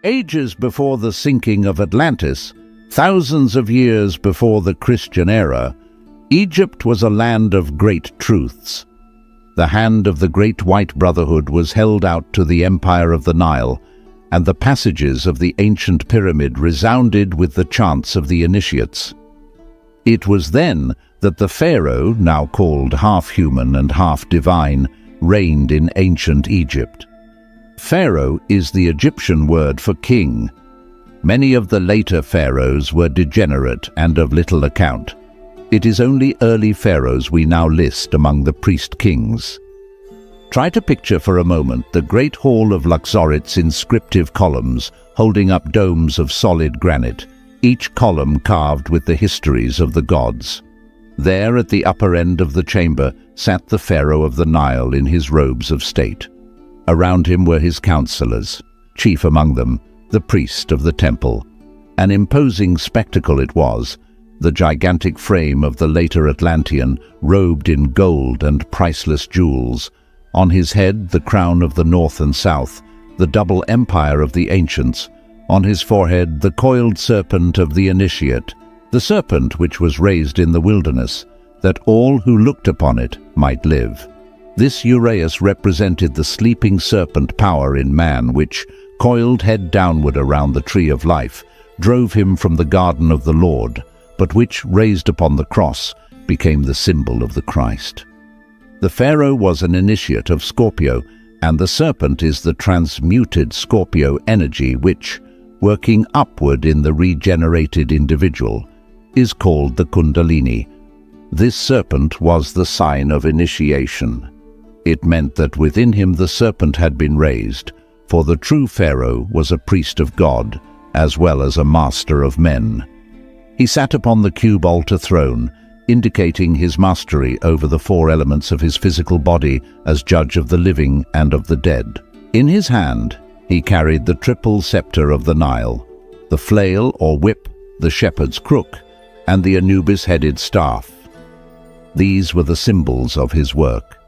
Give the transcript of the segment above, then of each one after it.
Ages before the sinking of Atlantis, thousands of years before the Christian era, Egypt was a land of great truths. The hand of the Great White Brotherhood was held out to the empire of the Nile, and the passages of the ancient pyramid resounded with the chants of the initiates. It was then that the Pharaoh, now called half-human and half-divine, reigned in ancient Egypt. Pharaoh is the Egyptian word for king. Many of the later pharaohs were degenerate and of little account. It is only early pharaohs we now list among the priest kings. Try to picture for a moment the great hall of Luxorit's inscriptive columns holding up domes of solid granite, each column carved with the histories of the gods. There at the upper end of the chamber sat the Pharaoh of the Nile in his robes of state. Around him were his counselors, chief among them, the priest of the temple. An imposing spectacle it was, the gigantic frame of the later Atlantean, robed in gold and priceless jewels. On his head, the crown of the north and south, the double empire of the ancients. On his forehead, the coiled serpent of the initiate, the serpent which was raised in the wilderness, that all who looked upon it might live. This uraeus represented the sleeping serpent power in man which, coiled head downward around the tree of life, drove him from the garden of the Lord, but which, raised upon the cross, became the symbol of the Christ. The Pharaoh was an initiate of Scorpio, and the serpent is the transmuted Scorpio energy which, working upward in the regenerated individual, is called the Kundalini. This serpent was the sign of initiation. It meant that within him the serpent had been raised, for the true Pharaoh was a priest of God, as well as a master of men. He sat upon the cube altar throne, indicating his mastery over the four elements of his physical body as judge of the living and of the dead. In his hand, he carried the triple scepter of the Nile, the flail or whip, the shepherd's crook, and the Anubis-headed staff. These were the symbols of his work.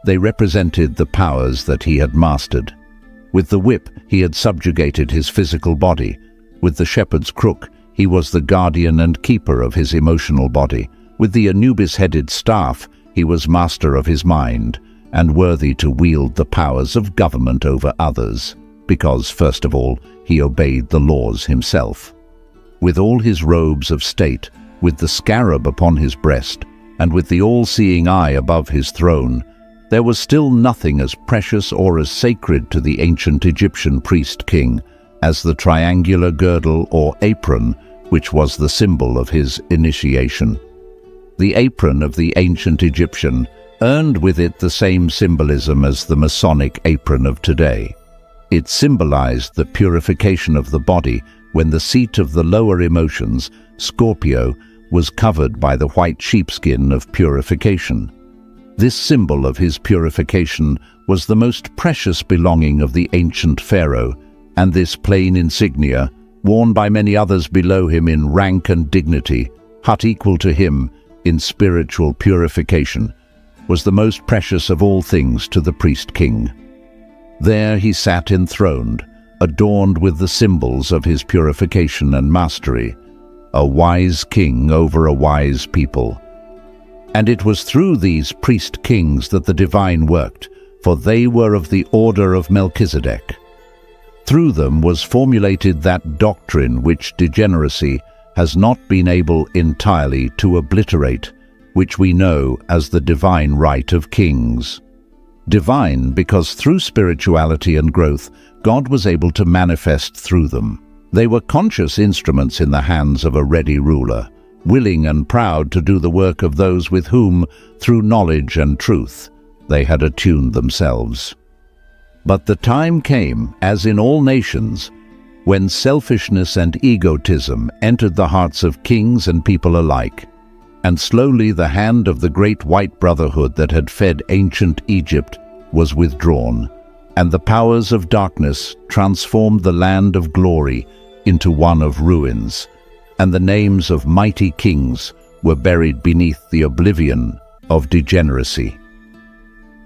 They represented the powers that he had mastered. With the whip, he had subjugated his physical body. With the shepherd's crook, he was the guardian and keeper of his emotional body. With the Anubis-headed staff, he was master of his mind, and worthy to wield the powers of government over others, because, first of all, he obeyed the laws himself. With all his robes of state, with the scarab upon his breast, and with the all-seeing eye above his throne, there was still nothing as precious or as sacred to the ancient Egyptian priest-king as the triangular girdle or apron, which was the symbol of his initiation. The apron of the ancient Egyptian earned with it the same symbolism as the Masonic apron of today. It symbolized the purification of the body when the seat of the lower emotions, Scorpio, was covered by the white sheepskin of purification. This symbol of his purification was the most precious belonging of the ancient Pharaoh, and this plain insignia, worn by many others below him in rank and dignity, but equal to him in spiritual purification, was the most precious of all things to the priest-king. There he sat enthroned, adorned with the symbols of his purification and mastery, a wise king over a wise people. And it was through these priest-kings that the divine worked, for they were of the order of Melchizedek. Through them was formulated that doctrine which degeneracy has not been able entirely to obliterate, which we know as the divine right of kings. Divine because through spirituality and growth, God was able to manifest through them. They were conscious instruments in the hands of a ready ruler, willing and proud to do the work of those with whom, through knowledge and truth, they had attuned themselves. But the time came, as in all nations, when selfishness and egotism entered the hearts of kings and people alike, and slowly the hand of the Great White Brotherhood that had fed ancient Egypt was withdrawn, and the powers of darkness transformed the land of glory into one of ruins, and the names of mighty kings were buried beneath the oblivion of degeneracy.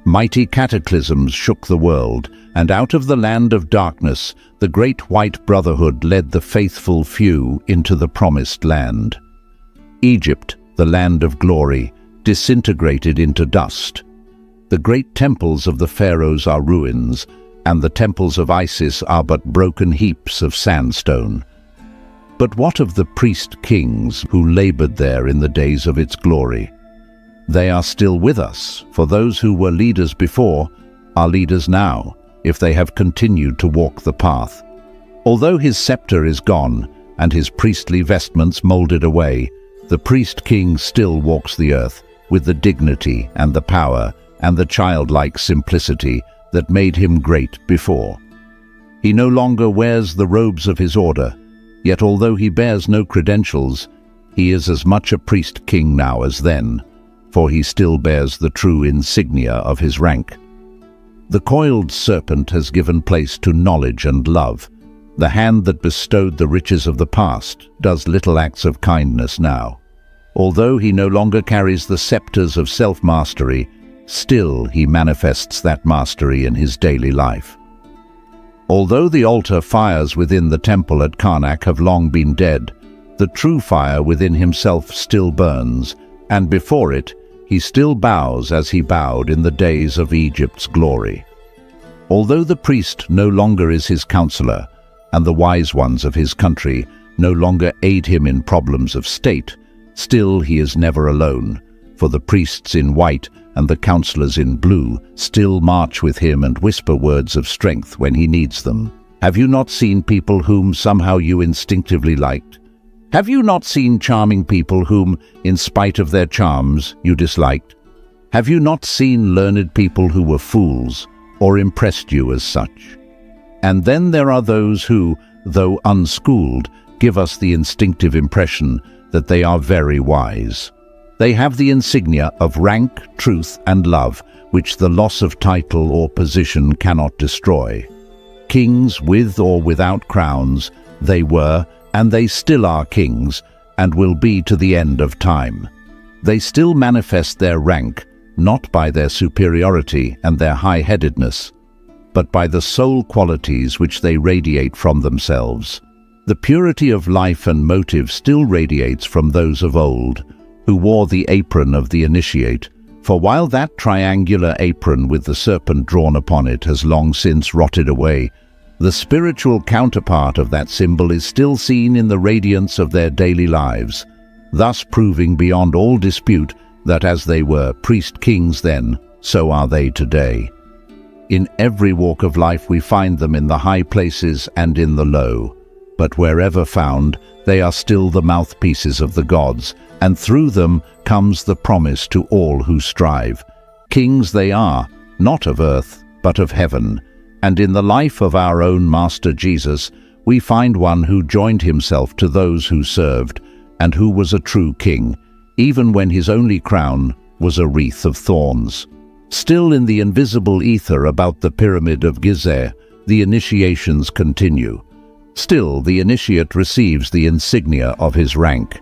Mighty cataclysms shook the world, and out of the land of darkness, the Great White Brotherhood led the faithful few into the promised land. Egypt, the land of glory, disintegrated into dust. The great temples of the Pharaohs are ruins, and the temples of Isis are but broken heaps of sandstone. But what of the priest kings who labored there in the days of its glory? They are still with us, for those who were leaders before are leaders now, if they have continued to walk the path. Although his scepter is gone, and his priestly vestments molded away, the priest king still walks the earth with the dignity and the power and the childlike simplicity that made him great before. He no longer wears the robes of his order, yet although he bears no credentials, he is as much a priest king now as then, for he still bears the true insignia of his rank. The coiled serpent has given place to knowledge and love. The hand that bestowed the riches of the past does little acts of kindness now. Although he no longer carries the scepters of self-mastery, still he manifests that mastery in his daily life. Although the altar fires within the temple at Karnak have long been dead, the true fire within himself still burns, and before it, he still bows as he bowed in the days of Egypt's glory. Although the priest no longer is his counselor, and the wise ones of his country no longer aid him in problems of state, still he is never alone, for the priests in white and the counselors in blue still march with him and whisper words of strength when he needs them. Have you not seen people whom somehow you instinctively liked? Have you not seen charming people whom, in spite of their charms, you disliked? Have you not seen learned people who were fools, or impressed you as such? And then there are those who, though unschooled, give us the instinctive impression that they are very wise. They have the insignia of rank, truth, and love, which the loss of title or position cannot destroy. Kings with or without crowns, they were, and they still are kings, and will be to the end of time. They still manifest their rank, not by their superiority and their high-headedness, but by the soul qualities which they radiate from themselves. The purity of life and motive still radiates from those of old, who wore the apron of the initiate, for while that triangular apron with the serpent drawn upon it has long since rotted away, the spiritual counterpart of that symbol is still seen in the radiance of their daily lives, thus proving beyond all dispute that as they were priest-kings then, so are they today. In every walk of life we find them in the high places and in the low, but wherever found, they are still the mouthpieces of the gods, and through them comes the promise to all who strive. Kings they are, not of earth, but of heaven. And in the life of our own Master Jesus, we find one who joined himself to those who served, and who was a true king, even when his only crown was a wreath of thorns. Still in the invisible ether about the pyramid of Gizeh, the initiations continue. Still the initiate receives the insignia of his rank.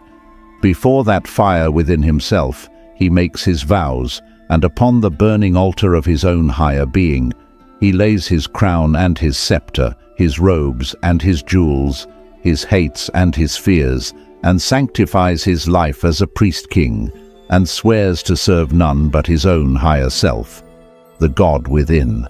Before that fire within himself, he makes his vows, and upon the burning altar of his own higher being, he lays his crown and his scepter, his robes and his jewels, his hates and his fears, and sanctifies his life as a priest-king, and swears to serve none but his own higher self, the God within.